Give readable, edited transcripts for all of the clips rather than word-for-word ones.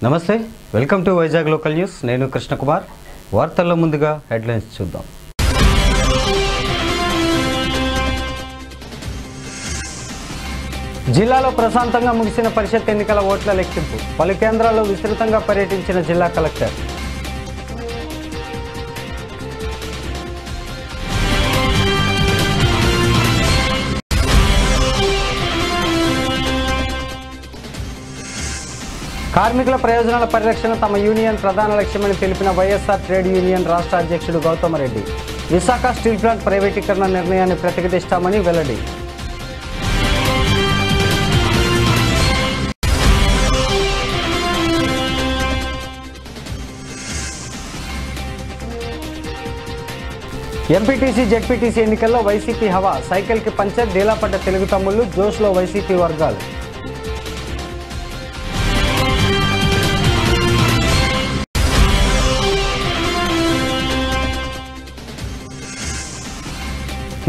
నమస్తే, welcome to Vizag local news. నేను కృష్ణ కుమార్. వార్తల్లో ముందుగా హెడ్లైన్స్ చూద్దాం. జిల్లాలో ప్రశాంతంగా ముగిసిన పరిషత్ ఎన్నికల ఓట్ల లెక్కింపు. పలు కేంద్రాల్లో విస్తృతంగా పర్యటించిన జిల్లా కలెక్టర్. కార్మికుల ప్రయోజనాల పరిరక్షణ తమ యూనియన్ ప్రధాన లక్ష్యమని తెలిపిన వైఎస్ఆర్ ట్రేడ్ యూనియన్ రాష్ట్ర అధ్యక్షుడు గౌతమరెడ్డి. విశాఖ స్టీల్ ప్లాంట్ ప్రైవేటీకరణ నిర్ణయాన్ని ప్రతిఘటిస్తామని వెల్లడి. ఎంపీటీసీ జెడ్పీటీసీ ఎన్నికల్లో వైసీపీ హవా. సైకిల్కి పంచర్, డీలా పడ్డ తెలుగు తమ్ముళ్లు, జోష్లో వైసీపీ వర్గాలు.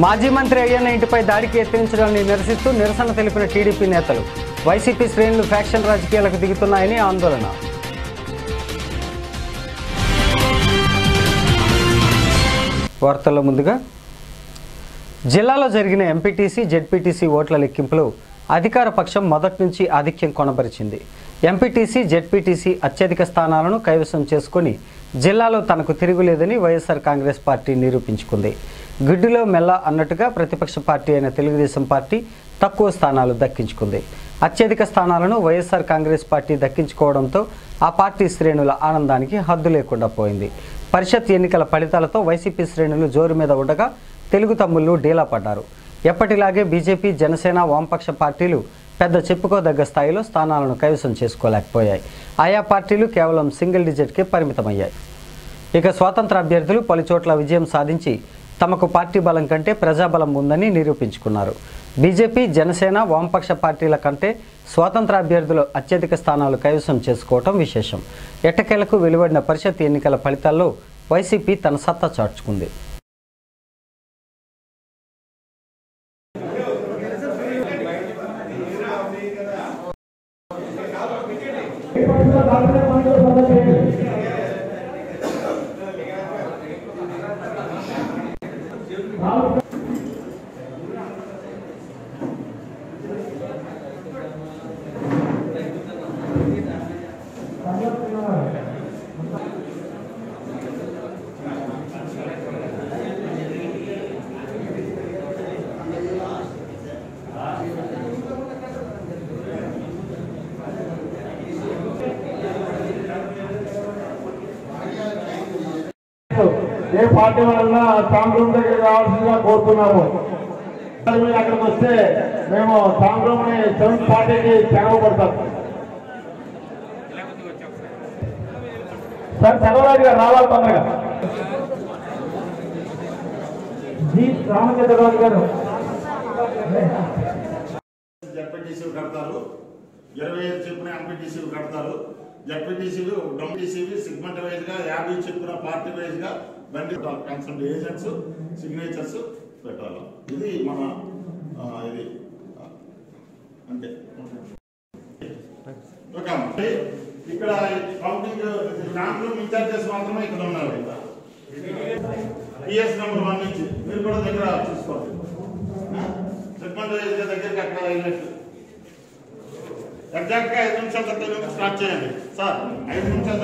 మాజీ మంత్రి అయ్యన్న ఇంటిపై దాడికి యత్నించడాన్ని నిరసిస్తూ నిరసన తెలిపిన టీడీపీ నేతలు. వైసీపీ శ్రేణులు ఫ్యాక్షన్ రాజకీయాలకు దిగుతున్నాయని ఆందోళన. వార్తల్లో ముందుగా, జిల్లాలో జరిగిన ఎంపీటీసీ జెడ్పీటీసీ ఓట్ల లెక్కింపులో అధికార పక్షం మొదటి నుంచి ఆధిక్యం కొనబరిచింది. ఎంపీటీసీ జెడ్పీటీసీ అత్యధిక స్థానాలను కైవసం చేసుకుని జిల్లాలో తనకు తిరుగులేదని వైఎస్ఆర్ కాంగ్రెస్ పార్టీ నిరూపించుకుంది. గుడ్డిలో మెల్ల అన్నట్టుగా ప్రతిపక్ష పార్టీ అయిన తెలుగుదేశం పార్టీ తక్కువ స్థానాలు దక్కించుకుంది. అత్యధిక స్థానాలను వైఎస్ఆర్ కాంగ్రెస్ పార్టీ దక్కించుకోవడంతో ఆ పార్టీ శ్రేణుల ఆనందానికి హద్దు లేకుండా పోయింది. పరిషత్ ఎన్నికల ఫలితాలతో వైసీపీ శ్రేణులు జోరు మీద ఉండగా తెలుగు తమ్ముళ్లు డీలా పడ్డారు. ఎప్పటిలాగే బీజేపీ, జనసేన, వామపక్ష పార్టీలు పెద్ద చెప్పుకోదగ్గ స్థాయిలో స్థానాలను కైవసం చేసుకోలేకపోయాయి. ఆయా పార్టీలు కేవలం సింగిల్ డిజిట్కే పరిమితమయ్యాయి. ఇక స్వాతంత్ర అభ్యర్థులు పలుచోట్ల విజయం సాధించి తమకు పార్టీ బలం కంటే ప్రజాబలం ఉందని నిరూపించుకున్నారు. బీజేపీ, జనసేన, వామపక్ష పార్టీల కంటే స్వాతంత్ర అభ్యర్థులు అత్యధిక స్థానాలు కైవసం చేసుకోవటం విశేషం. ఎట్టకేలకు వెలువడిన పరిషత్ ఎన్నికల ఫలితాల్లో వైసీపీ తన సత్తా చాటుకుంది. ఏ పార్టీ వల్ల స్ట్రాంగ్ రూమ్ దగ్గర రావాల్సిందిగా కోరుతున్నాము. మీరు అక్కడికి వస్తే మేము స్ట్రాంగ్ రూమ్ ని 7th పార్టీకి తెరవబడతాం. సార్ చదవరాజు గారు రావాలి తొందరగా. జీ రామచంద్రరాజు గారు జెడ్పీటీసీ కడతారు, 25 చెప్పున ఎంపీటీసీ కడతారు. జెడ్పీటీసీలు, డొమ్టీసీవి సిగ్మెంట్ వైజ్ గా 50 చెప్పున పార్టీ వైజ్ గా బండి కన్సల్ట్ ఏజెంట్స్ సిగ్నేచర్స్ పెట్టాలి. ఇది మన ఇది అంటే ఇక్కడ కౌంటింగ్ దాంట్లో ఇన్ఛార్జెస్ మాత్రమే ఇక్కడ ఉన్నారు. పిఎస్ నెంబర్ 1 నుంచి మీరు కూడా దగ్గర చూసుకోవాలి. సెగ్మెంట్ వైజ్ గా దగ్గరికి అక్కడ వెళ్ళినట్టు ఎగ్జాక్ట్ గా 5 నిమిషాల తర్వాత స్టార్ట్ చేయండి సార్. 5 నిమిషాలు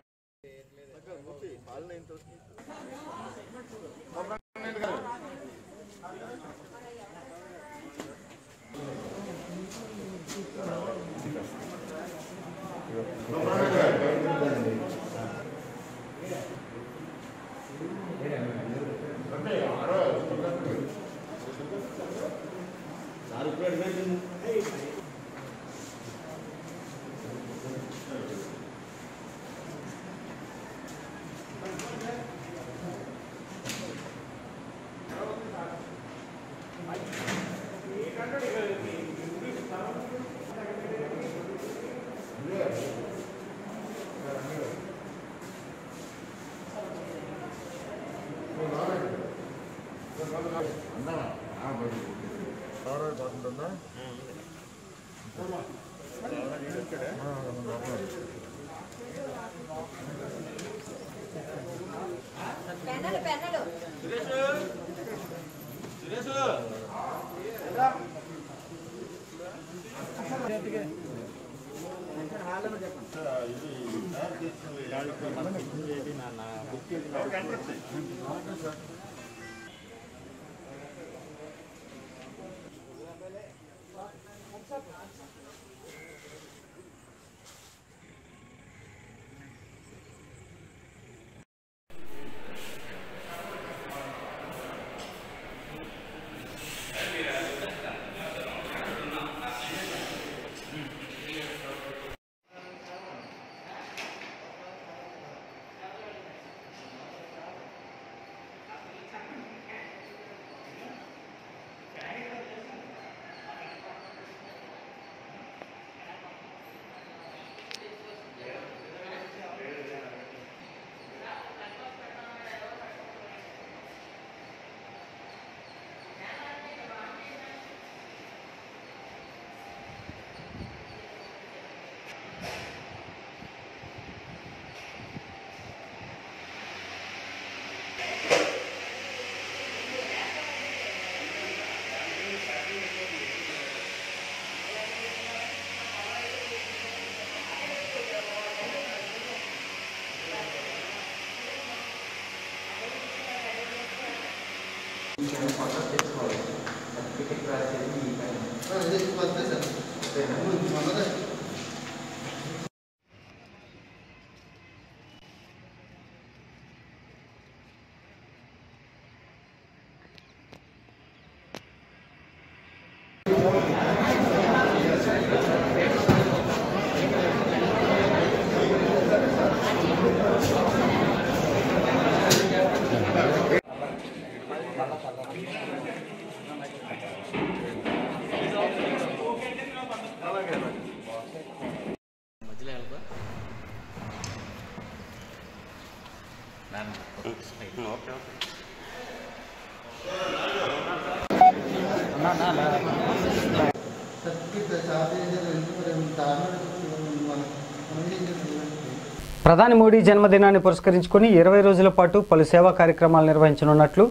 ప్రధాని మోడీ జన్మదినాన్ని పురస్కరించుకుని 20 రోజుల పాటు పలు సేవా కార్యక్రమాలు నిర్వహించనున్నట్లు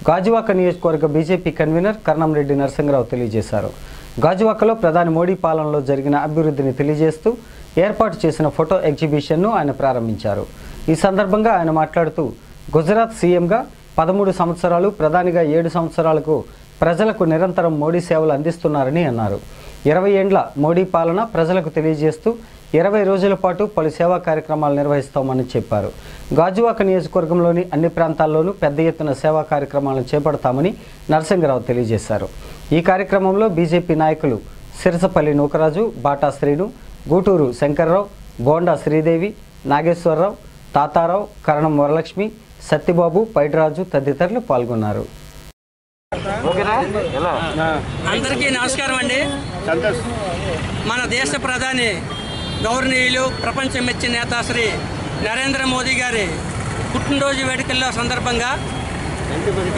గాజువాక నియోజకవర్గ బీజేపీ కన్వీనర్ కర్ణంరెడ్డి నరసింహరావు తెలియజేశారు. గాజువాకలో ప్రధాని మోడీ పాలనలో జరిగిన అభివృద్ధిని తెలియజేస్తూ ఏర్పాటు చేసిన ఫోటో ఎగ్జిబిషన్ను ఆయన ప్రారంభించారు. ఈ సందర్భంగా ఆయన మాట్లాడుతూ గుజరాత్ సీఎంగా 13 సంవత్సరాలు, ప్రధానిగా 7 సంవత్సరాలకు ప్రజలకు నిరంతరం మోడీ సేవలు అందిస్తున్నారని అన్నారు. 20 ఏండ్ల మోడీ పాలన ప్రజలకు తెలియజేస్తూ 20 రోజుల పాటు పలు సేవా కార్యక్రమాలు నిర్వహిస్తామని చెప్పారు. గాజువాక నియోజకవర్గంలోని అన్ని ప్రాంతాల్లోనూ పెద్ద ఎత్తున సేవా కార్యక్రమాలను చేపడతామని నరసింహరావు తెలియజేశారు. ఈ కార్యక్రమంలో బీజేపీ నాయకులు సిరసపల్లి నూకరాజు, బాటా శ్రీను, గూటూరు శంకర్రావు, బోండా శ్రీదేవి, నాగేశ్వరరావు, తాతారావు, కరణం వరలక్ష్మి, సత్యబాబు, పైడిరాజు తదితరులు పాల్గొన్నారు. అందరికీ నమస్కారం అండి. మన దేశ ప్రధాని గౌరవనీయులు, ప్రపంచం మెచ్చిన నేత శ్రీ నరేంద్ర మోదీ గారి పుట్టినరోజు వేడుకల్లో సందర్భంగా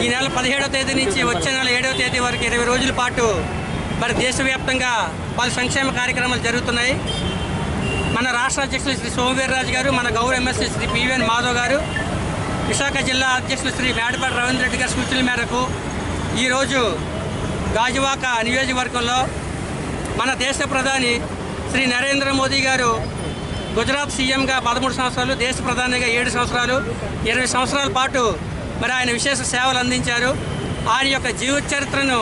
ఈ నెల 17వ తేదీ నుంచి వచ్చే నెల 7వ తేదీ వరకు 20 రోజుల పాటు మరి దేశవ్యాప్తంగా పలు సంక్షేమ కార్యక్రమాలు జరుగుతున్నాయి. మన రాష్ట్ర అధ్యక్షులు శ్రీ సోమవీర్రాజు గారు, మన గౌరవ ఎమ్మెల్సీ శ్రీ పివిఎన్ మాధవ్ గారు, విశాఖ జిల్లా అధ్యక్షులు శ్రీ మేడపాటి రవీంద్ర రెడ్డి గారి సూచనల మేరకు ఈరోజు గాజువాక నియోజకవర్గంలో మన దేశ ప్రధాని శ్రీ నరేంద్ర మోదీ గారు గుజరాత్ సీఎంగా 13 సంవత్సరాలు, దేశ ప్రధానిగా 7 సంవత్సరాలు, 20 సంవత్సరాల పాటు మరి ఆయన విశేష సేవలు అందించారు. ఆయన యొక్క జీవిత చరిత్రను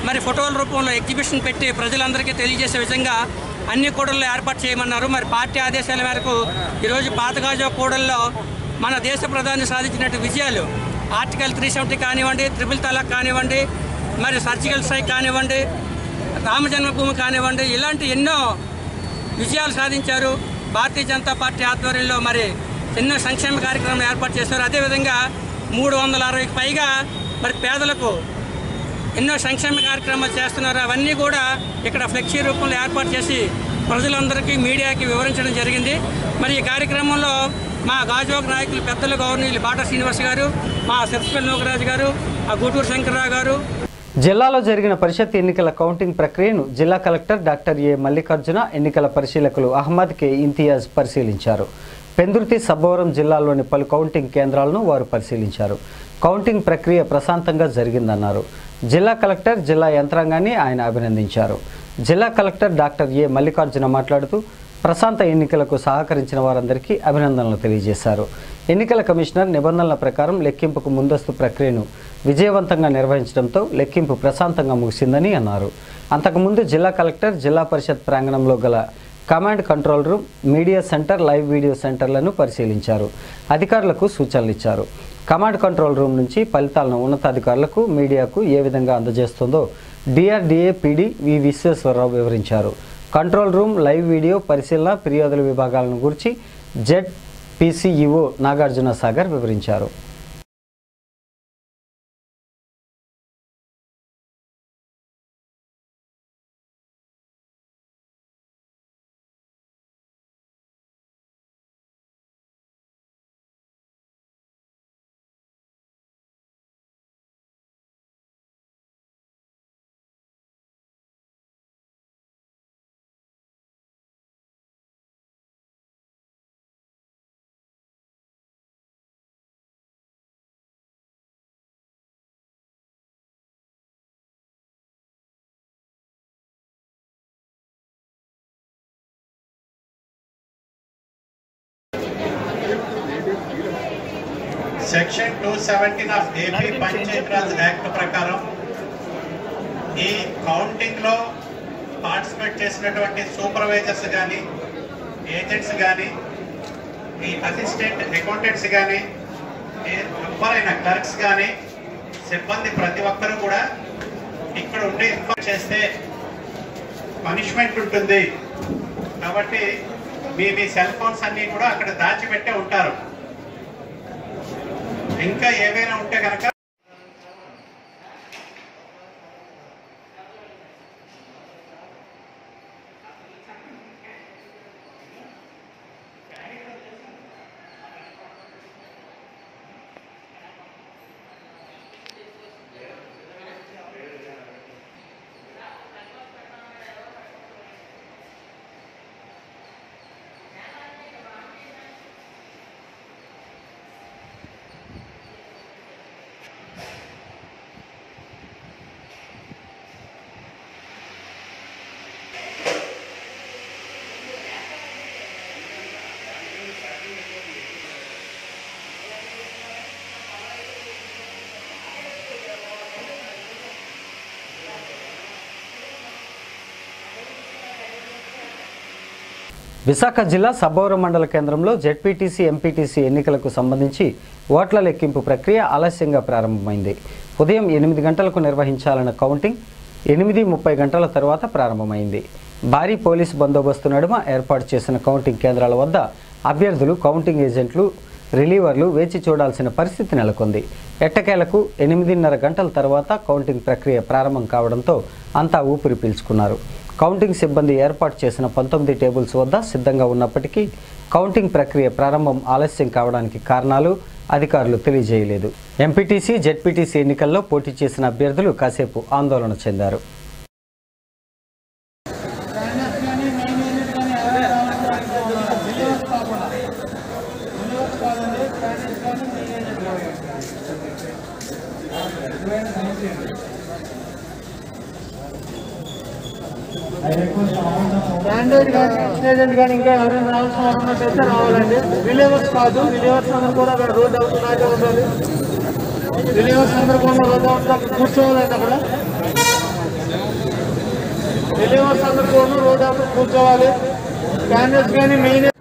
మరి ఫోటోల రూపంలో ఎగ్జిబిషన్ పెట్టి ప్రజలందరికీ తెలియజేసే విధంగా అన్ని కూడళ్ళు ఏర్పాటు చేయమన్నారు. మరి పార్టీ ఆదేశాల మేరకు ఈరోజు పాతగాజువాక కూడల్లో మన దేశ ప్రధాని సాధించినట్టు విజయాలు, ఆర్టికల్ 370 కానివ్వండి, ట్రిపుల్ తలాక్ కానివ్వండి, మరి సర్జికల్ స్ట్రైక్ కానివ్వండి, రామ జన్మభూమి కానివ్వండి, ఇలాంటి ఎన్నో విజయాలు సాధించారు. భారతీయ జనతా పార్టీ ఆధ్వర్యంలో మరి ఎన్నో సంక్షేమ కార్యక్రమాలు ఏర్పాటు చేశారు. అదేవిధంగా 360కి పైగా మరి పేదలకు ఎన్నో సంక్షేమ కార్యక్రమాలు చేస్తున్నారు. అవన్నీ కూడా ఇక్కడ ఫ్లెక్సీ రూపంలో ఏర్పాటు చేసి ప్రజలందరికీ, మీడియాకి వివరించడం జరిగింది. మరి ఈ కార్యక్రమంలో మా గాజువాక నాయకులు పెద్దలు గౌరవనీయులు బాటా శ్రీనివాస్ గారు, మా సిరసపల్లి నూకరాజు గారు, ఆ గూటూరు శంకర్రావు గారు. జిల్లాలో జరిగిన పరిషత్ ఎన్నికల కౌంటింగ్ ప్రక్రియను జిల్లా కలెక్టర్ డాక్టర్ ఏ మల్లికార్జున, ఎన్నికల పరిశీలకులు అహ్మద్ కే ఇంతియాజ్ పరిశీలించారు. పెందుర్తి సబ్బవరం జిల్లాలోని పలు కౌంటింగ్ కేంద్రాలను వారు పరిశీలించారు. కౌంటింగ్ ప్రక్రియ ప్రశాంతంగా జరిగిందన్నారు. జిల్లా కలెక్టర్, జిల్లా యంత్రాంగాన్ని ఆయన అభినందించారు. జిల్లా కలెక్టర్ డాక్టర్ ఏ మల్లికార్జున మాట్లాడుతూ ప్రశాంత ఎన్నికలకు సహకరించిన వారందరికీ అభినందనలు తెలియజేశారు. ఎన్నికల కమిషనర్ నిబంధనల ప్రకారం లెక్కింపుకు ముందస్తు ప్రక్రియను విజయవంతంగా నిర్వహించడంతో లెక్కింపు ప్రశాంతంగా ముగిసిందని అన్నారు. అంతకుముందు జిల్లా కలెక్టర్ జిల్లా పరిషత్ ప్రాంగణంలో గల command control room, media centre, live video సెంటర్లను పరిశీలించారు. అధికారులకు సూచనలు ఇచ్చారు. కమాండ్ కంట్రోల్ రూమ్ నుంచి ఫలితాలను ఉన్నతాధికారులకు, మీడియాకు ఏ విధంగా అందజేస్తుందో డిఆర్డీఏ పీడీ వి విశ్వేశ్వరరావు వివరించారు. కంట్రోల్ రూమ్, లైవ్ వీడియో పరిశీలన, ఫిర్యాదుల విభాగాలను గురించి జెడ్పీసీఈఓ నాగార్జున సాగర్ వివరించారు. Section 217 of AP Panchayat Raj act ప్రకారం ఈ కౌంటింగ్ లో పార్టిసిపేట్ చేసినటువంటి సూపర్వైజర్స్ కానీ, ఏజెంట్స్ కానీ, ఈ అసిస్టెంట్ అకౌంటెంట్స్ కానీ, ఎవరైనా క్లర్క్స్ కానీ, సిబ్బంది ప్రతి ఒక్కరూ కూడా ఇక్కడ ఉండి ఇన్ఫార్మ్ చేస్తే పనిష్మెంట్ ఉంటుంది. కాబట్టి మీ సెల్ ఫోన్స్ అన్ని కూడా అక్కడ దాచిపెట్టే ఉంటారు. ఇంకా ఏవైనా ఉంటే కనుక విశాఖ జిల్లా సబ్బవరం మండల కేంద్రంలో జెడ్పీటీసీ, ఎంపీటీసీ ఎన్నికలకు సంబంధించి ఓట్ల లెక్కింపు ప్రక్రియ ఆలస్యంగా ప్రారంభమైంది. ఉదయం 8 గంటలకు నిర్వహించాలన్న కౌంటింగ్ 8:30 గంటల తర్వాత ప్రారంభమైంది. భారీ పోలీసు బందోబస్తు నడుమ ఏర్పాటు చేసిన కౌంటింగ్ కేంద్రాల వద్ద అభ్యర్థులు, కౌంటింగ్ ఏజెంట్లు, రిలీవర్లు వేచి చూడాల్సిన పరిస్థితి నెలకొంది. ఎట్టకేలకు 8:30 గంటల తర్వాత కౌంటింగ్ ప్రక్రియ ప్రారంభం కావడంతో అంతా ఊపిరి పీల్చుకున్నారు. కౌంటింగ్ సిబ్బంది ఏర్పాటు చేసిన 19 టేబుల్స్ వద్ద సిద్ధంగా ఉన్నప్పటికీ కౌంటింగ్ ప్రక్రియ ప్రారంభం ఆలస్యం కావడానికి కారణాలు అధికారులు తెలియజేయలేదు. ఎంపీటీసీ, జెడ్పీటీసీ ఎన్నికల్లో పోటీ చేసిన అభ్యర్థులు కాసేపు ఆందోళన చెందారు. క్యాండిడేట్ కానీ, ఏజెంట్ కానీ ఇంకా ఎవరైనా రావాల్సిన ఉన్నట్టయితే రావాలండి. రిలీవర్స్ కాదు, రిలీవర్స్ అందరూ కూడా అక్కడ రోడ్ అవుతున్నాకే ఉండాలి. రిలీవర్స్ అందరూ కూడా రోడ్ అవుతున్నా కూర్చోవాలండి. అక్కడ రిలీవర్స్ అందరూ కూడా రోడ్ అవుతూ కూర్చోవాలి. క్యాండిడేట్స్ కానీ మెయిన్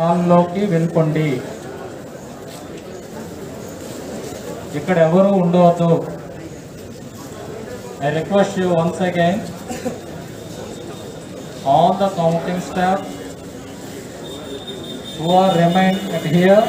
హాల్లోకి వెళ్ళండి. ఇక్కడ ఎవరు ఉండవద్దు. I request you once again, all the counting staff who are remain at here.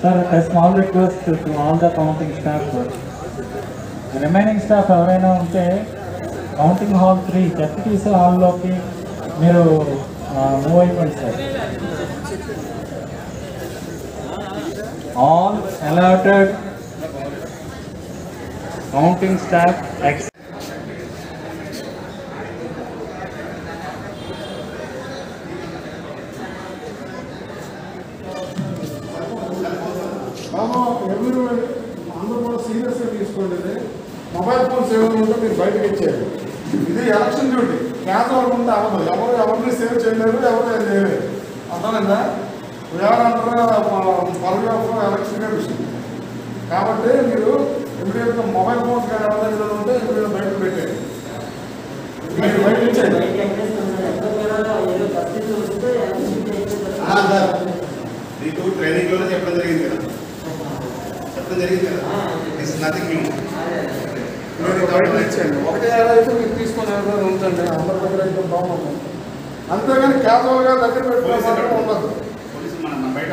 Sir, a small request to all the counting staff. The remaining staff ఎవరైనా ఉంటే కౌంటింగ్ హాల్ 3 జెడ్పీటీసీ హాల్లోకి మీరు మూవ్ అయిపోండి sir. All allotted counting staff అందరూ కూడా సీరియస్గా తీసుకోండి. Mobile phones ఏమైనా ఉంటే మీరు బయటకు ఇచ్చేయాలి. ఇది ఎలక్షన్ డ్యూటీ. కేంద్రం ఉంటే అవ్వదు. ఎవరిని సేవ్ చేయలేరు, ఎవరు ఏం చేయలేరు. అర్థమైందా? ఎవరంటారు ఎలక్షన్ కమిషన్. కాబట్టి మీరు ఇమీడియట్గా మొబైల్ ఫోన్స్ కానీ ఎవరైనా ఉంటే మీరు బయటకు పెట్టేది. మీరు బయట ఇచ్చేది మీకు ట్రైనింగ్లోనే చెప్పడం జరిగింది కదా, ఒకటే అయితే మీరు తీసుకుని ఉంచండి. అందరి దగ్గర అయితే బాగుంటుంది. అంతేగాని క్యాజువల్గా దగ్గర పెట్టుకోవడం ఉండదు. బయట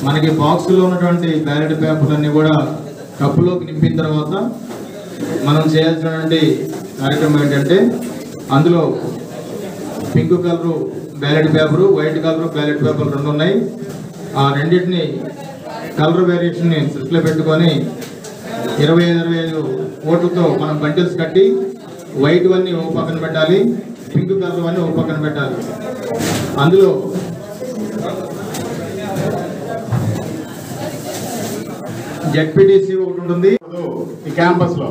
మనకి బాక్స్లో ఉన్నటువంటి బ్యాలెట్ పేపర్లన్నీ కూడా కప్పులోకి నింపిన తర్వాత మనం చేయాల్సినటువంటి కార్యక్రమం ఏంటంటే, అందులో pink colour ballot paper, white colour ballot పేపర్లు రెండు ఉన్నాయి. ఆ రెండింటిని కలర్ వేరియేషన్ని దృష్టిలో పెట్టుకొని 25 ఓట్లతో మనం బండిల్స్ కట్టి వైట్ అన్నీ ఓ పక్కన పెట్టాలి, పింక్ కలర్ అన్నీ ఓ పక్కన పెట్టాలి. అందులో జెడ్పీటీసీ ఒకటి ఉంటుంది ఈ క్యాంపస్లో.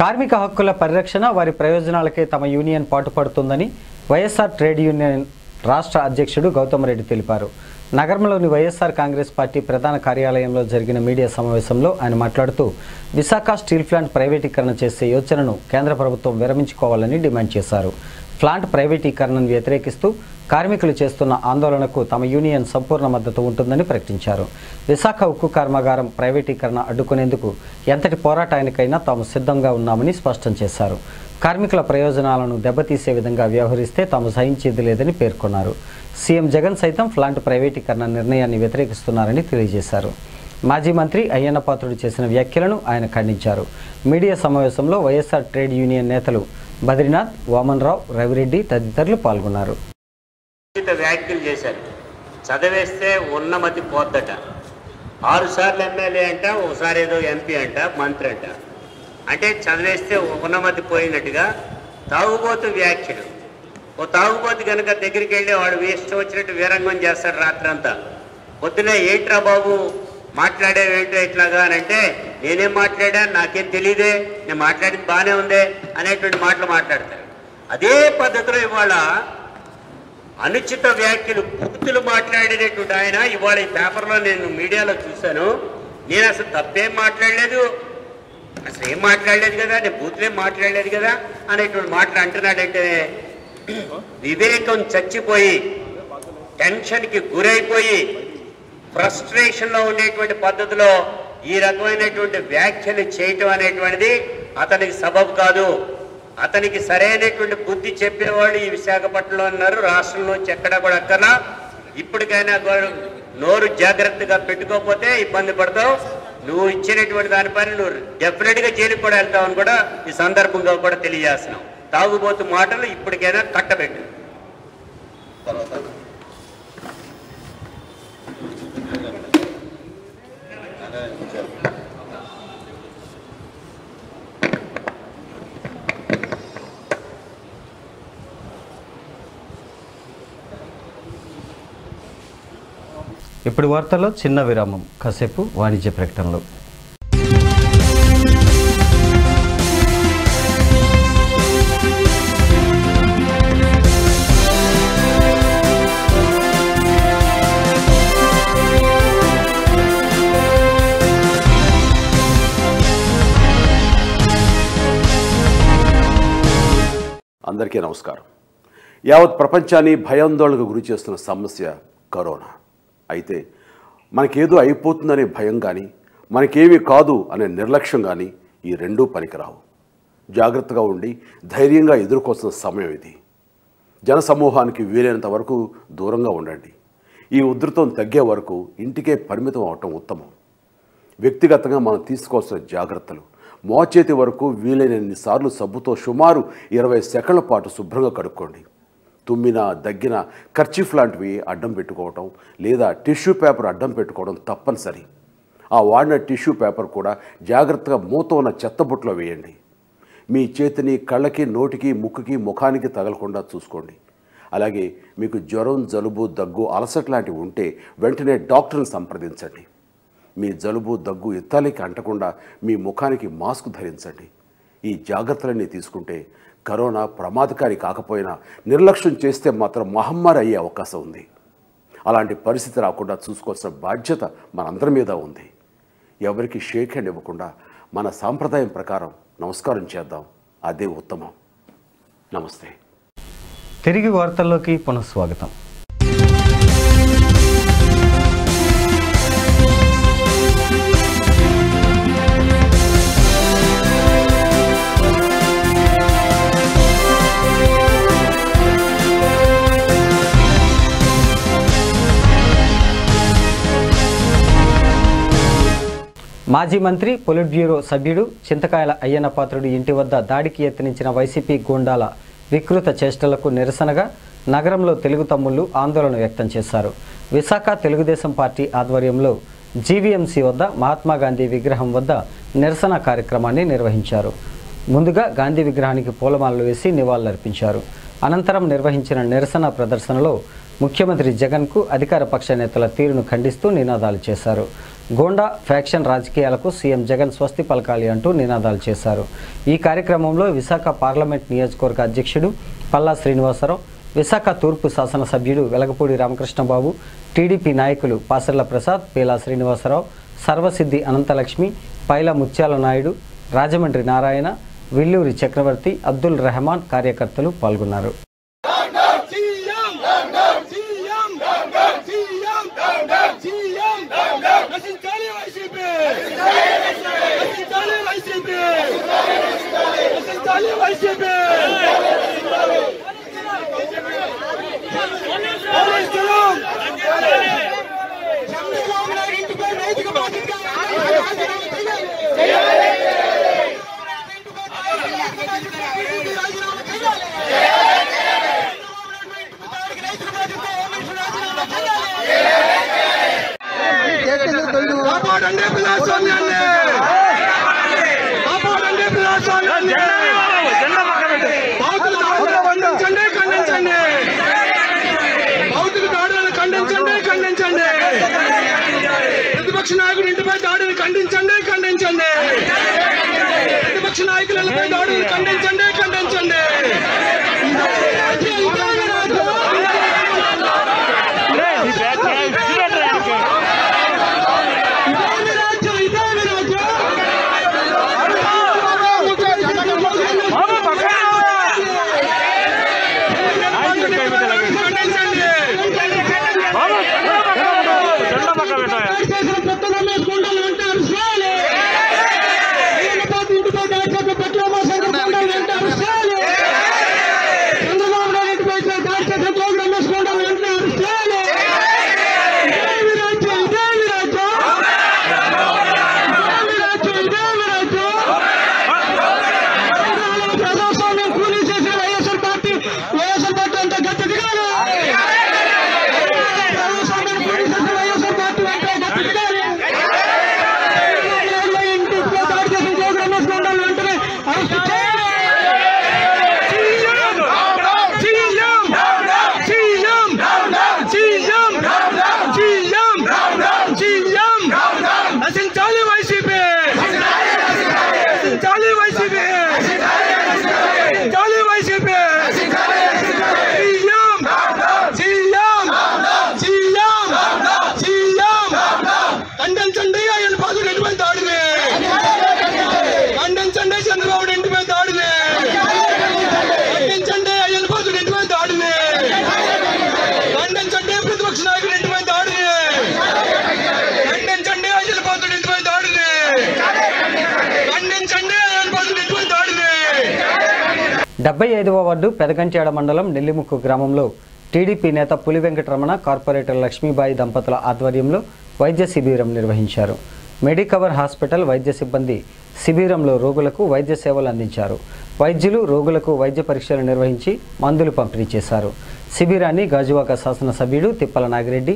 కార్మిక హక్కుల పరిరక్షణ, వారి ప్రయోజనాలకే తమ యూనియన్ పాటుపడుతుందని వైఎస్ఆర్ ట్రేడ్ యూనియన్ రాష్ట్ర అధ్యక్షుడు గౌతమ్ రెడ్డి తెలిపారు. నగరంలోని వైఎస్ఆర్ కాంగ్రెస్ పార్టీ ప్రధాన కార్యాలయంలో జరిగిన మీడియా సమావేశంలో ఆయన మాట్లాడుతూ విశాఖ స్టీల్ ప్లాంట్ ప్రైవేటీకరణ చేసే యోచనను కేంద్ర ప్రభుత్వం విరమించుకోవాలని డిమాండ్ చేశారు. ప్లాంట్ ప్రైవేటీకరణను వ్యతిరేకిస్తూ కార్మికులు చేస్తున్న ఆందోళనకు తమ యూనియన్ సంపూర్ణ మద్దతు ఉంటుందని ప్రకటించారు. విశాఖ ఉక్కు కర్మాగారం ప్రైవేటీకరణ అడ్డుకునేందుకు ఎంతటి పోరాటానికైనా తాము సిద్ధంగా ఉన్నామని స్పష్టం చేశారు. కార్మికుల ప్రయోజనాలను దెబ్బతీసే విధంగా వ్యవహరిస్తే తాము సహించేది లేదని పేర్కొన్నారు. సీఎం జగన్ సైతం ప్లాంట్ ప్రైవేటీకరణ నిర్ణయాన్ని వ్యతిరేకిస్తున్నారని తెలియజేశారు. మాజీ మంత్రి అయ్యన్న పాత్రుడు చేసిన వ్యాఖ్యలను ఆయన ఖండించారు. మీడియా సమావేశంలో వైఎస్ఆర్ ట్రేడ్ యూనియన్ నేతలు బద్రీనాథ్, వామన్ రావు, రవిరెడ్డి తదితరులు పాల్గొన్నారు. వ్యాఖ్యలు చేశారు. చదివేస్తే ఉన్నమతి పోద్దట. 6 సార్లు ఎమ్మెల్యే అంట, ఒకసారి ఏదో ఎంపీ అంట, మంత్రి అంట. అంటే చదివేస్తే ఉన్నమతి పోయినట్టుగా తాగుబోతు వ్యాఖ్యలు. ఓ తాగుబోతు కనుక దగ్గరికి వెళ్ళి వాడు ఇష్టం వచ్చినట్టు వీరంగం చేస్తాడు రాత్రంతా. పొద్దునే ఏంట్రా బాబు మాట్లాడేవేంటో ఇట్లాగా అని అంటే నేనేం మాట్లాడా, నాకేం తెలియదే, నేను మాట్లాడింది బాగానే ఉందే అనేటువంటి మాటలు మాట్లాడతారు. అదే పద్ధతిలో ఇవాళ అనుచిత వ్యాఖ్యలు బూతులు మాట్లాడేటటువంటి ఆయన ఇవాళ ఈ పేపర్లో నేను మీడియాలో చూశాను. నేను అసలు తప్పేం మాట్లాడలేదు, అసలు ఏం మాట్లాడలేదు కదా, నేను బూతులేం మాట్లాడలేదు కదా అనేటువంటి మాటలు అంటున్నాడంటే వివేకం చచ్చిపోయి టెన్షన్కి గురైపోయి ఫ్రస్ట్రేషన్లో ఉండేటువంటి పద్ధతిలో ఈ రకమైనటువంటి వ్యాఖ్యలు చేయటం అనేటువంటిది అతనికి సబబు కాదు. అతనికి సరైనటువంటి బుద్ధి చెప్పేవాళ్ళు ఈ విశాఖపట్నంలో ఉన్నారు, రాష్ట్రంలోంచి ఎక్కడా కూడా అక్కర్లా. ఇప్పటికైనా నోరు జాగ్రత్తగా పెట్టుకోకపోతే ఇబ్బంది పడతావు. నువ్వు ఇచ్చినటువంటి దానిపైన నువ్వు డెఫినెట్గా జైలుకి కూడా వెళ్తావని కూడా ఈ సందర్భంగా కూడా తెలియజేస్తున్నావు. తాగుబోతు మాటలు ఇప్పటికైనా కట్టబెట్టు. ఇప్పుడు వార్తల్లో చిన్న విరామం, కాసేపు వాణిజ్య ప్రకటనలు. అందరికీ నమస్కారం. యావత్ ప్రపంచాన్ని భయాందోళనకు గురి చేస్తున్న సమస్య కరోనా. అయితే మనకేదో అయిపోతుందనే భయం కానీ, మనకేమీ కాదు అనే నిర్లక్ష్యం కానీ ఈ రెండూ పనికిరావు. జాగ్రత్తగా ఉండి ధైర్యంగా ఎదుర్కోవాల్సిన సమయం ఇది. జనసమూహానికి వీలైనంత వరకు దూరంగా ఉండండి. ఈ ఉధృతం తగ్గే వరకు ఇంటికే పరిమితం అవటం ఉత్తమం. వ్యక్తిగతంగా మనం తీసుకోవాల్సిన జాగ్రత్తలు: మోచేతి వరకు వీలైనన్నిసార్లు సబ్బుతో సుమారు 20 సెకండ్ల పాటు శుభ్రంగా కడుక్కోండి. తుమ్మిన, దగ్గిన కర్చీఫ్ లాంటివి అడ్డం పెట్టుకోవటం లేదా టిష్యూ పేపర్ అడ్డం పెట్టుకోవడం తప్పనిసరి. ఆ వాడిన టిష్యూ పేపర్ కూడా జాగ్రత్తగా మూత ఉన్న చెత్తబుట్టలో వేయండి. మీ చేతిని కళ్ళకి, నోటికి, ముక్కుకి, ముఖానికి తగలకుండా చూసుకోండి. అలాగే మీకు జ్వరం, జలుబు, దగ్గు, అలసట లాంటివి ఉంటే వెంటనే డాక్టర్ని సంప్రదించండి. మీ జలుబు, దగ్గు ఇత్తాలికి అంటకుండా మీ ముఖానికి మాస్క్ ధరించండి. ఈ జాగ్రత్తలన్నీ తీసుకుంటే కరోనా ప్రమాదకారి కాకపోయినా నిర్లక్ష్యం చేస్తే మాత్రం మహమ్మారి అయ్యే అవకాశం ఉంది. అలాంటి పరిస్థితి రాకుండా చూసుకోవాల్సిన బాధ్యత మనందరి మీద ఉంది. ఎవరికి షేక్ హ్యాండ్ ఇవ్వకుండా మన సాంప్రదాయం ప్రకారం నమస్కారం చేద్దాం. అదే ఉత్తమం. నమస్తే. తిరిగి వార్తల్లోకి పునఃస్వాగతం. మాజీ మంత్రి, పొలిట్ బ్యూరో సభ్యుడు చింతకాయల అయ్యన్న పాత్రుడు ఇంటి వద్ద దాడికి యత్నించిన వైసీపీ గూండాల వికృత చేష్టలకు నిరసనగా నగరంలో తెలుగు తమ్ముళ్లు ఆందోళన వ్యక్తం చేశారు. విశాఖ తెలుగుదేశం పార్టీ ఆధ్వర్యంలో జీవీఎంసీ వద్ద మహాత్మా గాంధీ విగ్రహం వద్ద నిరసన కార్యక్రమాన్ని నిర్వహించారు. ముందుగా గాంధీ విగ్రహానికి పూలమాలలు వేసి నివాళులర్పించారు. అనంతరం నిర్వహించిన నిరసన ప్రదర్శనలో ముఖ్యమంత్రి జగన్కు అధికార పక్ష నేతల తీరును ఖండిస్తూ నినాదాలు చేశారు. గోండా ఫ్యాక్షన్ రాజకీయాలకు సీఎం జగన్ స్వస్తి పలకాలి అంటూ నినాదాలు చేశారు. ఈ కార్యక్రమంలో విశాఖ పార్లమెంట్ నియోజకవర్గ అధ్యక్షుడు పల్లా శ్రీనివాసరావు, విశాఖ తూర్పు శాసనసభ్యుడు వెలగపూడి రామకృష్ణబాబు, టీడీపీ నాయకులు పాసర్ల ప్రసాద్, పీలా శ్రీనివాసరావు, సర్వసిద్ధి అనంతలక్ష్మి, పైల ముత్యాల నాయుడు, రాజమండ్రి నారాయణ, విల్లూరి చక్రవర్తి, అబ్దుల్ రెహమాన్ కార్యకర్తలు పాల్గొన్నారు. ప్రతిపక్ష నాయకుడు ఇంటిపై దాడిని ఖండించండి, ఖండించండి. ప్రతిపక్ష నాయకులపై దాడిని ఖండించండి, ఖండించండి. డెబ్బై 75వ వార్డు పెదగంట్యాడ మండలం నెల్లిముక్కు గ్రామంలో టీడీపీ నేత పులి వెంకటరమణ, కార్పొరేటర్ లక్ష్మీబాయి దంపతుల ఆధ్వర్యంలో వైద్య శిబిరం నిర్వహించారు. మెడికవర్ హాస్పిటల్ వైద్య సిబ్బంది శిబిరంలో రోగులకు వైద్య సేవలు అందించారు. వైద్యులు రోగులకు వైద్య పరీక్షలు నిర్వహించి మందులు పంపిణీ చేశారు. శిబిరాన్ని గాజువాక శాసనసభ్యుడు తిప్పల నాగిరెడ్డి,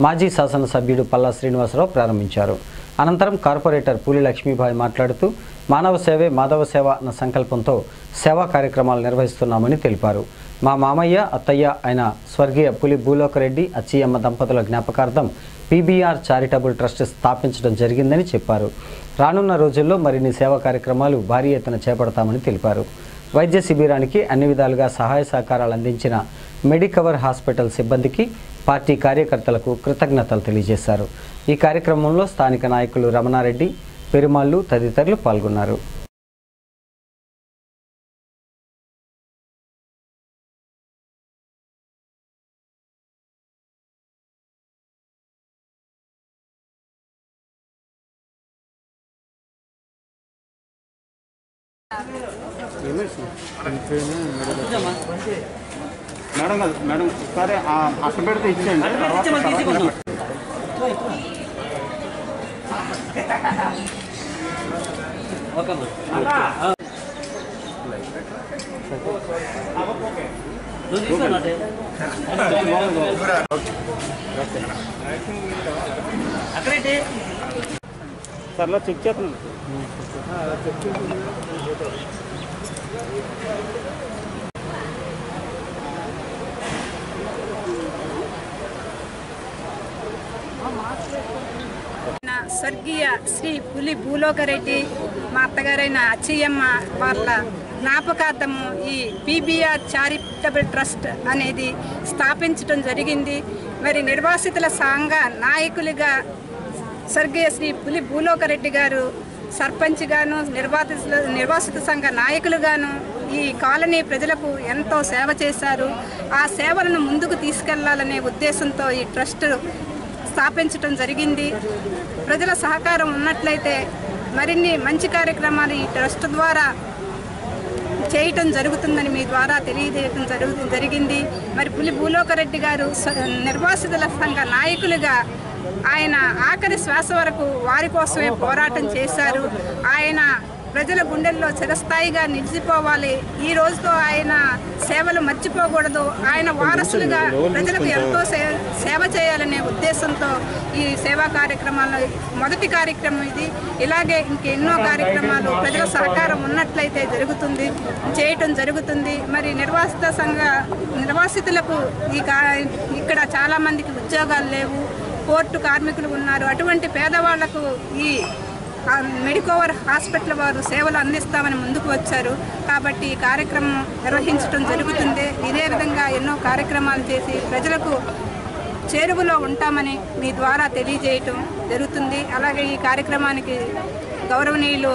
మాజీ శాసనసభ్యుడు పల్లా శ్రీనివాసరావు ప్రారంభించారు. అనంతరం కార్పొరేటర్ పులి లక్ష్మీబాయి మాట్లాడుతూ మానవ సేవే మాధవ సేవ అన్న సంకల్పంతో సేవా కార్యక్రమాలు నిర్వహిస్తున్నామని తెలిపారు. మా మామయ్య, అత్తయ్య అయిన స్వర్గీయ పులి భూలోకరెడ్డి, అచ్చియమ్మ దంపతుల జ్ఞాపకార్థం పీబీఆర్ చారిటబుల్ ట్రస్ట్ స్థాపించడం జరిగిందని చెప్పారు. రానున్న రోజుల్లో మరిన్ని సేవా కార్యక్రమాలు భారీ ఎత్తున చేపడతామని తెలిపారు. వైద్య శిబిరానికి అన్ని విధాలుగా సహాయ సహకారాలు అందించిన మెడికవర్ హాస్పిటల్ సిబ్బందికి, పార్టీ కార్యకర్తలకు కృతజ్ఞతలు తెలియజేశారు. ఈ కార్యక్రమంలో స్థానిక నాయకులు రమణారెడ్డి, పెరుమాళ్ళు తదితరులు పాల్గొన్నారు. మేడం మేడం సరే అక్కడ పెడితే ఇచ్చేయండి. సర్లో చెక్ చేస్తున్నాను. స్వర్గీయ శ్రీ పులి భూలోకరెడ్డి, మా అత్తగారైన అచ్చియమ్మ వాళ్ళ జ్ఞాపకార్థము ఈ పీబీఆర్ చారిటబుల్ ట్రస్ట్ అనేది స్థాపించడం జరిగింది. మరి నిర్వాసితుల సంఘ నాయకులుగా స్వర్గీయ శ్రీ పులి భూలోకరెడ్డి గారు సర్పంచ్గాను నిర్వాసిత సంఘ నాయకులుగాను ఈ కాలనీ ప్రజలకు ఎంతో సేవ చేశారు. ఆ సేవలను ముందుకు తీసుకెళ్లాలనే ఉద్దేశంతో ఈ ట్రస్ట్ స్థాపించడం జరిగింది. ప్రజల సహకారం ఉన్నట్లయితే మరిన్ని మంచి కార్యక్రమాలు ఈ ట్రస్ట్ ద్వారా చేయటం జరుగుతుందని మీ ద్వారా తెలియజేయటం జరిగింది. మరి పులి భూలోకరెడ్డి గారు నిర్వాసితుల సంఘ నాయకులుగా ఆయన ఆఖరి శ్వాస వరకు వారి కోసమే పోరాటం చేశారు. ఆయన ప్రజల గుండెల్లో చిరస్థాయిగా నిలిచిపోవాలి. ఈ రోజుతో ఆయన సేవలు మర్చిపోకూడదు. ఆయన వారసులుగా ప్రజలకు ఎంతో సేవ చేయాలనే ఉద్దేశంతో ఈ సేవా కార్యక్రమాల్లో మొదటి కార్యక్రమం ఇది. ఇలాగే ఇంకెన్నో కార్యక్రమాలు ప్రజల సహకారం ఉన్నట్లయితే చేయటం జరుగుతుంది. మరి నిర్వాసితులకు ఇక్కడ చాలామందికి ఉద్యోగాలు లేవు, కోర్టు కార్మికులు ఉన్నారు. అటువంటి పేదవాళ్లకు ఈ మెడికోవర్ హాస్పిటల్ వారు సేవలు అందిస్తామని ముందుకు వచ్చారు. కాబట్టి ఈ కార్యక్రమం నిర్వహించడం జరుగుతుంది. ఇదే విధంగా ఎన్నో కార్యక్రమాలు చేసి ప్రజలకు చేరువలో ఉంటామని మీ ద్వారా తెలియజేయటం జరుగుతుంది. అలాగే ఈ కార్యక్రమానికి గౌరవనీయులు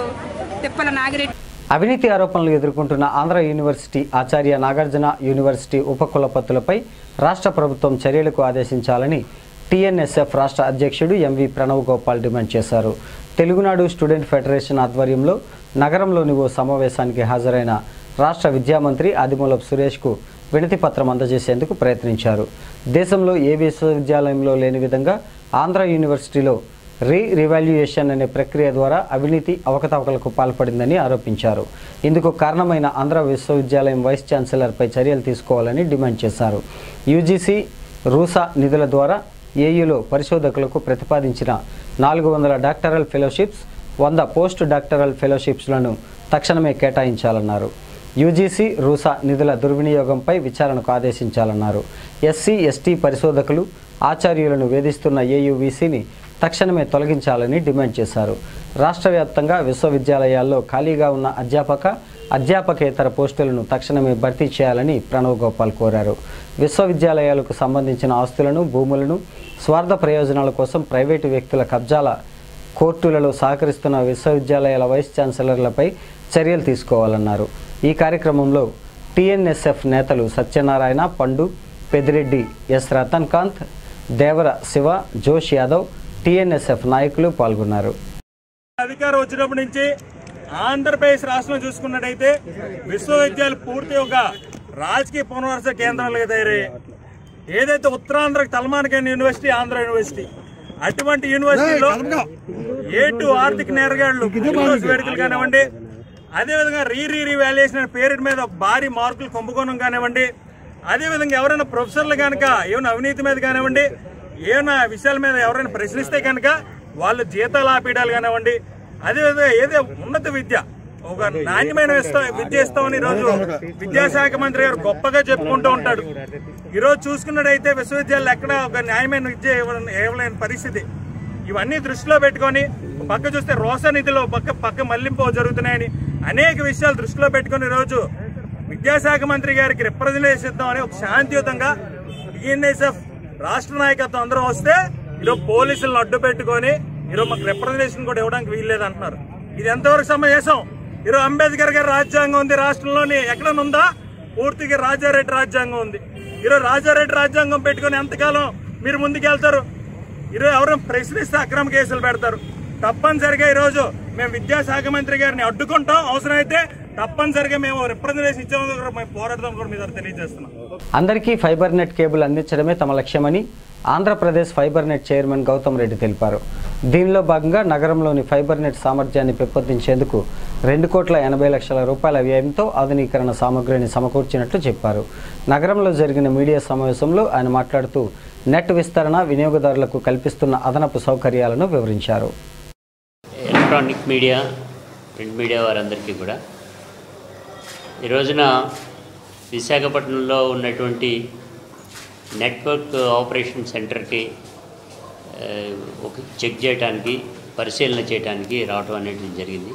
తిప్పల నాగిరెడ్డి అవినీతి ఆరోపణలు ఎదుర్కొంటున్న ఆంధ్ర యూనివర్సిటీ ఆచార్య నాగార్జున యూనివర్సిటీ ఉపకులపతులపై రాష్ట్ర ప్రభుత్వం చర్యలకు ఆదేశించాలని టీఎన్ఎస్ఎఫ్ రాష్ట్ర అధ్యక్షుడు ఎంవి ప్రణవ్ గోపాల్ డిమాండ్ చేశారు. తెలుగునాడు స్టూడెంట్ ఫెడరేషన్ ఆధ్వర్యంలో నగరంలోని ఓ సమావేశానికి హాజరైన రాష్ట్ర విద్యా మంత్రి ఆదిమూలపు సురేష్కు వినతి పత్రం అందజేసేందుకు ప్రయత్నించారు. దేశంలో ఏ విశ్వవిద్యాలయంలో లేని విధంగా ఆంధ్ర యూనివర్సిటీలో రీరివాల్యుయేషన్ అనే ప్రక్రియ ద్వారా అవినీతి అవకతవకలకు పాల్పడిందని ఆరోపించారు. ఇందుకు కారణమైన ఆంధ్ర విశ్వవిద్యాలయం వైస్ ఛాన్సలర్పై చర్యలు తీసుకోవాలని డిమాండ్ చేశారు. యూజీసీ రూసా నిధుల ద్వారా ఏయులో పరిశోధకులకు ప్రతిపాదించిన 400 డాక్టరల్ ఫెలోషిప్స్, 100 పోస్ట్ డాక్టరల్ ఫెలోషిప్స్లను తక్షణమే కేటాయించాలన్నారు. యూజీసీ రూసా నిధుల దుర్వినియోగంపై విచారణకు ఆదేశించాలన్నారు. ఎస్సీ ఎస్టీ పరిశోధకులు ఆచార్యులను వేధిస్తున్న ఏయువీసీని తక్షణమే తొలగించాలని డిమాండ్ చేశారు. రాష్ట్ర వ్యాప్తంగా విశ్వవిద్యాలయాల్లో ఖాళీగా ఉన్న అధ్యాపకేతర పోస్టులను తక్షణమే భర్తీ చేయాలని ప్రణవ్ గోపాల్ కోరారు. విశ్వవిద్యాలయాలకు సంబంధించిన ఆస్తులను, భూములను స్వార్థ ప్రయోజనాల కోసం ప్రైవేటు వ్యక్తుల కబ్జాల కోర్టులలో సహకరిస్తున్న విశ్వవిద్యాలయాల వైస్ ఛాన్సలర్లపై చర్యలు తీసుకోవాలన్నారు. ఈ కార్యక్రమంలో టీఎన్ఎస్ఎఫ్ నేతలు సత్యనారాయణ, పండు, పెద్దిరెడ్డి, ఎస్ రతన్ కాంత్, దేవర శివ, జోష్ యాదవ్, టీఎన్ఎస్ఎఫ్ నాయకులు పాల్గొన్నారు. అధికారం వచ్చినప్పటి నుంచి ఆంధ్రప్రదేశ్ రాష్ట్రం చూసుకున్నట్టయితే విశ్వవిద్యాలయాలు పూర్తి ఒక రాజకీయ పునర్వాస కేంద్రాలుగా తయారయ్యాయి. ఏదైతే ఉత్తరాంధ్రకు తలమానికైన యూనివర్సిటీ ఆంధ్ర యూనివర్సిటీ, అటువంటి యూనివర్సిటీలో ఏటు ఆర్థిక నేరగాళ్లు వేడుకలు కానివ్వండి, అదేవిధంగా రీవాల్యుయేషన్ పేరు మీద భారీ మార్కులు కుంభకోణం కానివ్వండి, అదేవిధంగా ఎవరైనా ప్రొఫెసర్లు కనుక ఏమైనా అవినీతి మీద కానివ్వండి, ఏమైనా విషయాల మీద ఎవరైనా ప్రశ్నిస్తే కనుక వాళ్ళు జీతాలు ఆపేయడాలు కానివ్వండి, అదేవిధంగా ఏదో ఉన్నత విద్య ఒక నాణ్యమైన విద్య ఇస్తామని ఈరోజు విద్యాశాఖ మంత్రి గారు గొప్పగా చెప్పుకుంటూ ఉంటాడు. ఈరోజు చూసుకున్నట్టయితే విశ్వవిద్యాలయాలు ఎక్కడ ఒక న్యాయమైన విద్య ఇవ్వలేని పరిస్థితి. ఇవన్నీ దృష్టిలో పెట్టుకొని పక్క చూస్తే రోసా నిధిలో పక్క మళ్లింపు జరుగుతున్నాయని అనేక విషయాలు దృష్టిలో పెట్టుకుని ఈరోజు విద్యాశాఖ మంత్రి గారికి రిప్రజెంటేషన్ ఇద్దామని ఒక శాంతియుతంగా టీఎన్ఎస్ఎఫ్ రాష్ట్ర నాయకత్వం అందరూ వస్తే ఈరోజు పోలీసులను అడ్డు పెట్టుకొని ఈరోజు మాకు రిప్రజెంటేషన్ కూడా ఇవ్వడానికి వీల్లేదంటున్నారు. ఇది ఎంతవరకు సమావేశం? ఈరోజు అంబేద్కర్ గారి రాజ్యాంగం ఉంది రాష్ట్రంలోని, ఎక్కడైనా ఉందా? పూర్తిగా రాజారెడ్డి రాజ్యాంగం ఉంది. ఈరోజు రాజారెడ్డి రాజ్యాంగం పెట్టుకుని ఎంతకాలం మీరు ముందుకెళ్తారు? ఈరోజు ఎవరైనా ప్రశ్నిస్తే అక్రమ కేసులు పెడతారు. తప్పనిసరిగా ఈరోజు మేము విద్యాశాఖ మంత్రి గారిని అడ్డుకుంటాం, అవసరమైతే తప్పనిసరిగా మేము రిప్రజెంటేషన్ ఇచ్చేందుకు మేము పోరాడదాం కూడా మీద తెలియజేస్తున్నాం. అందరికీ ఫైబర్ నెట్ కేబుల్ అందించడమే తమ లక్ష్యమని Andhra Pradesh fibre net chairman Gautam Reddy తెలిపారు. దీనిలో భాగంగా నగరంలోని ఫైబర్ నెట్ సామర్థ్యాన్ని పెంపొందించేందుకు 2,80,00,000 రూపాయల వ్యయంతో ఆధునీకరణ సామగ్రిని సమకూర్చినట్లు చెప్పారు. నగరంలో జరిగిన మీడియా సమావేశంలో ఆయన మాట్లాడుతూ నెట్ విస్తరణ, వినియోగదారులకు కల్పిస్తున్న అదనపు సౌకర్యాలను వివరించారు. ఎలక్ట్రానిక్ మీడియా, ప్రింట్ మీడియా వారందరికీ కూడా ఈ రోజున విశాఖపట్నంలో ఉన్నటువంటి నెట్వర్క్ ఆపరేషన్ సెంటర్కి ఒక చెక్ చేయడానికి, పరిశీలన చేయడానికి రావడం అనేది జరిగింది.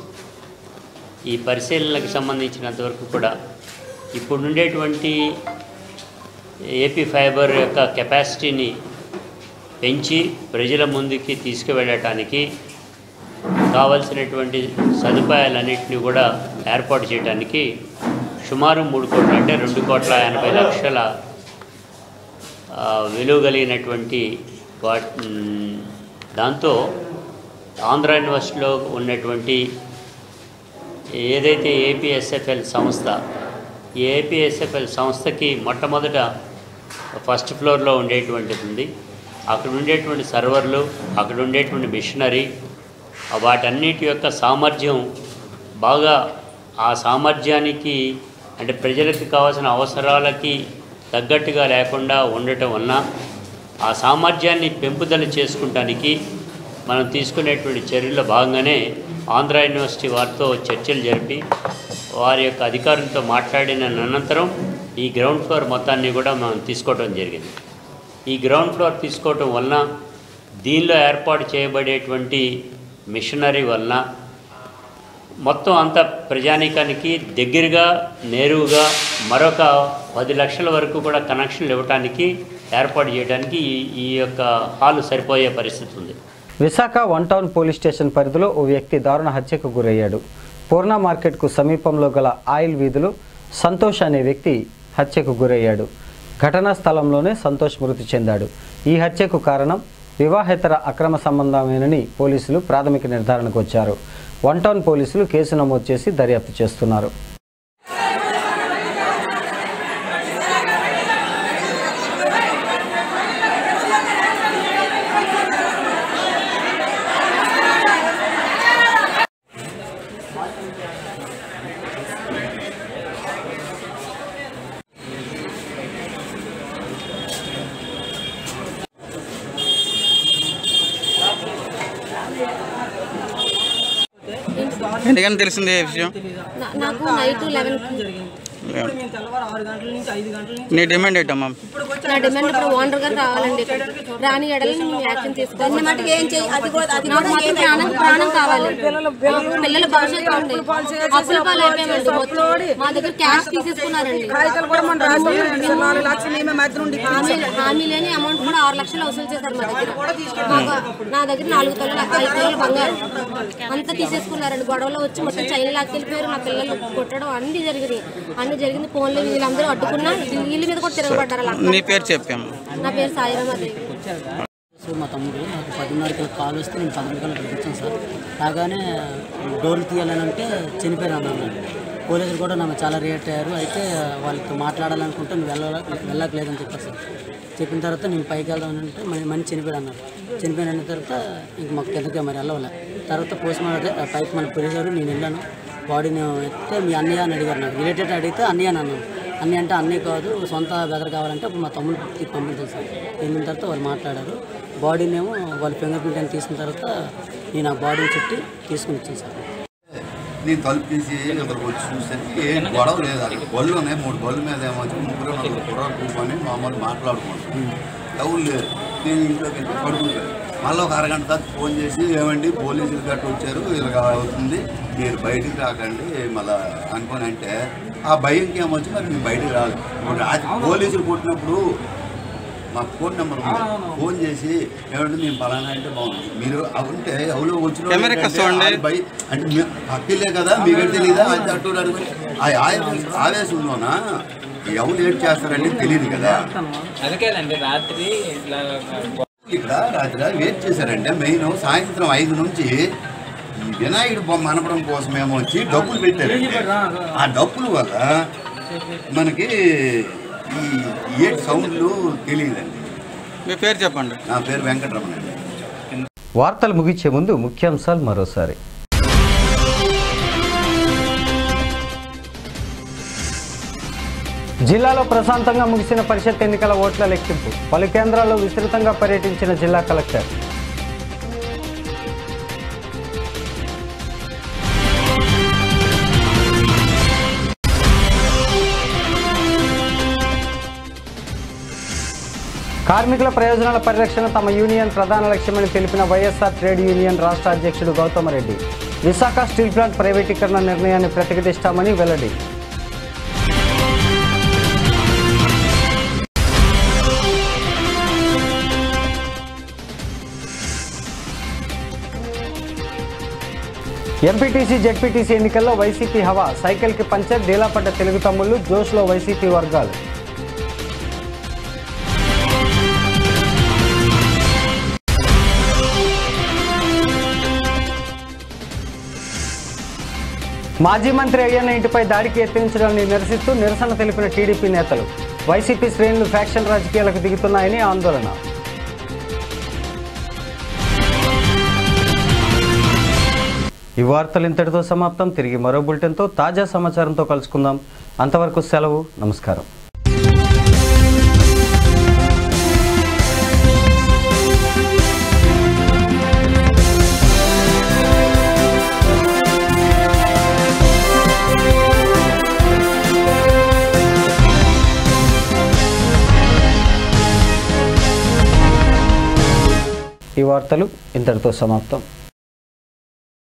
ఈ పరిశీలనలకు సంబంధించినంతవరకు కూడా ఇప్పుడుండేటువంటి ఏపీ ఫైబర్ యొక్క కెపాసిటీని పెంచి ప్రజల ముందుకి తీసుకువెళ్ళటానికి కావలసినటువంటి సదుపాయాలన్నింటినీ కూడా ఏర్పాటు చేయడానికి సుమారు 3 కోట్ల అంటే 2,80,00,000 విలువ కలిగినటువంటి దాంతో ఆంధ్ర యూనివర్సిటీలో ఉన్నటువంటి ఏదైతే ఏపీఎస్ఎఫ్ఎల్ సంస్థ ఈ ఏపీఎస్ఎఫ్ఎల్ సంస్థకి మొట్టమొదట ఫస్ట్ ఫ్లోర్లో ఉండేటువంటిది ఉంది. అక్కడ ఉండేటువంటి సర్వర్లు, అక్కడ ఉండేటువంటి మిషనరీ, వాటన్నిటి యొక్క సామర్థ్యం బాగా ఆ సామర్థ్యానికి అంటే ప్రజలకు కావాల్సిన అవసరాలకి తగ్గట్టుగా లేకుండా ఉండటం వలన ఆ సామర్థ్యాన్ని పెంపుదల చేసుకుంటానికి మనం తీసుకునేటువంటి చర్యల్లో భాగంగానే ఆంధ్ర యూనివర్సిటీ వారితో చర్చలు జరిపి వారి యొక్క అధికారులతో మాట్లాడిన అనంతరం ఈ గ్రౌండ్ ఫ్లోర్ మొత్తాన్ని కూడా మనం తీసుకోవడం జరిగింది. ఈ గ్రౌండ్ ఫ్లోర్ తీసుకోవటం వలన దీనిలో ఏర్పాటు చేయబడేటువంటి మిషనరీ వలన మొత్తం అంత ప్రజానీకానికి దగ్గరగా నేరుగా మరొక 10 లక్షల వరకు కూడా కనెక్షన్లు ఇవ్వడానికి ఏర్పాటు చేయడానికి ఈ యొక్క హాలు సరిపోయే పరిస్థితి ఉంది. విశాఖ 1 టౌన్ పోలీస్ స్టేషన్ పరిధిలో ఓ వ్యక్తి దారుణ హత్యకు గురయ్యాడు. పూర్ణ మార్కెట్కు సమీపంలో గల ఆయిల్ వీధిలో సంతోష్ అనే వ్యక్తి హత్యకు గురయ్యాడు. ఘటనా స్థలంలోనే సంతోష్ మృతి చెందాడు. ఈ హత్యకు కారణం వివాహేతర అక్రమ సంబంధమేనని పోలీసులు ప్రాథమిక నిర్ధారణకు వచ్చారు. 1 టౌన్ పోలీసులు కేసు నమోదు చేసి దర్యాప్తు చేస్తున్నారు. ఎందుకని తెలిసింది ఈ విషయం? నాకు నైట్ 11 జరిగింది. తెల్లవారు 6 గంటల నుంచి 5 గంటల నుంచి నీ డిమాండ్ ఏంటమ్మా? నా డిమాండ్ ఇప్పుడు ఓనర్ గారు రావాలండి. రాని ఎడల యాక్షన్ తీసుకోవాలి. ప్రాణం కావాలి. పిల్లల భవిష్యత్తు ఉంది. అప్పుల పాలు అయిపోయామండి. మా దగ్గర క్యాష్ తీసేసుకున్నారండి. హామీ లేని అమౌంట్ కూడా 6 లక్షలు వసూలు చేశారు మా దగ్గర. నా దగ్గర 4 తొలలు 5 తొలలు బంగారం అంతా తీసేసుకున్నారండి. గొడవలో వచ్చి మొత్తం చైన్ లాక్కెళ్ళిపోయారు. నా పిల్లలు కొట్టడం అన్ని జరిగింది. ఫోన్లో వీళ్ళందరూ అడ్డుకున్నా వీళ్ళ మీద కూడా తిరగబడ్డారు. నీ పేరు చెప్పాము. నా పేరు సాయిరామాదేవి. మా తమ్ముడు నాకు 10:30కి కాల్ వస్తే నేను 11 గంటలకు వచ్చాను సార్. రాగానే డోర్లు తీయాలని అంటే చనిపోయారు అన్నాను. పోలీసులు కూడా నాకు చాలా రియాక్ట్ అయ్యారు. అయితే వాళ్ళతో మాట్లాడాలనుకుంటే నువ్వు వెళ్ళలేదని చెప్పారు సార్. చెప్పిన తర్వాత నేను పైకి వెళ్దామని అంటే మళ్ళీ చనిపోయాడు అన్నారు. చనిపోయిన తర్వాత ఇంక మాకు కిందకే మరి వెళ్ళవాలి. తర్వాత పోస్ట్ మార్టం పైకి మన పోలీసు నేను వెళ్ళాను. బాడీని ఎత్తే మీ అన్నయ్య అని అడిగారు. నాకు రిలేటెడ్ అడిగితే అన్నయ్య అని అన్నాను. అన్నయ్య అంటే అన్నయ్య కాదు సొంత బెదర్ కావాలంటే అప్పుడు మా తమ్ముడు పంపించాను సార్. వెళ్ళిన తర్వాత వాళ్ళు మాట్లాడారు. బాడీనేమో వాళ్ళు ఫింగర్ ప్రింట్ అని తీసుకున్న తర్వాత నేను ఆ బాడీని చుట్టి తీసుకుని వచ్చాను సార్. నేను తలుపు తీసి ఇక్కడికి వచ్చి చూసరికి ఏం గొడవ లేదు. అది బళ్ళు ఉన్నాయి. 3 బళ్ళు మీద ఏమొచ్చి 3-4 కుర్రాలు కూర్చొని మామూలు మాట్లాడుకుంటాను. ఎవరు లేరు. నేను ఇంట్లోకి వెళ్ళి పడుకుంటాను. మళ్ళీ ఒక అరగంట దాకా ఫోన్ చేసి ఏమండి పోలీసులు గట్టు వచ్చారు ఇలా అవుతుంది మీరు బయటికి రాకండి మళ్ళీ అనుకోని అంటే ఆ భయంకి ఏమొచ్చి మరి మేము బయటికి రాలేదు. ఇప్పుడు పోలీసులు కొట్టినప్పుడు మా ఫోన్ నెంబర్ ఉంది. ఫోన్ చేసి ఏమంటే మేము పలానా అంటే బాగుంది మీరు ఉంటే ఎవరో వచ్చిన అంటే పక్కిలే కదా మీకు తెలియదా అది అటు అడుగుని ఆవేశంలోనా ఎవరు లేట్ చేస్తారంటే తెలియదు కదా. ఇక్కడ రాత్రి వెయిట్ చేశారంటే మెయిన్ సాయంత్రం 5 నుంచి వినాయకుడు బొమ్మ అనపడం కోసమేమో వచ్చి డబ్బులు పెట్టారండి. ఆ డబ్బుల వల్ల మనకి ఈ సౌండ్లు తెలియదండి. మీ పేరు చెప్పండి. నా పేరు వెంకటరమణ అండి. వార్తలు ముగించే ముందు ముఖ్యాంశాలు మరోసారి. జిల్లాలో ప్రశాంతంగా ముగిసిన పరిషత్ ఎన్నికల ఓట్ల లెక్కింపు. పలు కేంద్రాల్లో విస్తృతంగా పర్యటించిన జిల్లా కలెక్టర్. కార్మికుల ప్రయోజనాల పరిరక్షణ తమ యూనియన్ ప్రధాన లక్ష్యమని తెలిపిన వైఎస్ఆర్ ట్రేడ్ యూనియన్ రాష్ట్ర అధ్యక్షుడు గౌతమ్ రెడ్డి. విశాఖ స్టీల్ ప్లాంట్ ప్రైవేటీకరణ నిర్ణయాన్ని ప్రతిఘటిస్తామని వెల్లడి. ఎంపీటీసీ జెడ్పీటీసీ ఎన్నికల్లో వైసీపీ హవా, సైకిల్కి పంచర్, డీలాపడ్డ తెలుగు తమ్ముళ్లు, జోష్లో వైసీపీ వర్గాలు. మాజీ మంత్రి అయ్యన్న ఇంటిపై దాడికి యత్నించడాన్ని నిరసిస్తూ నిరసన తెలిపిన టీడీపీ నేతలు. వైసీపీ శ్రేణులు ఫ్యాక్షన్ రాజకీయాలకు దిగుతున్నాయని ఆందోళన. ఈ వార్తలు ఇంతటితో సమాప్తం. తిరిగి మరో బులెటిన్తో తాజా సమాచారంతో కలుసుకుందాం. అంతవరకు సెలవు. నమస్కారం. ఈ వార్తలు ఇంతటితో సమాప్తం.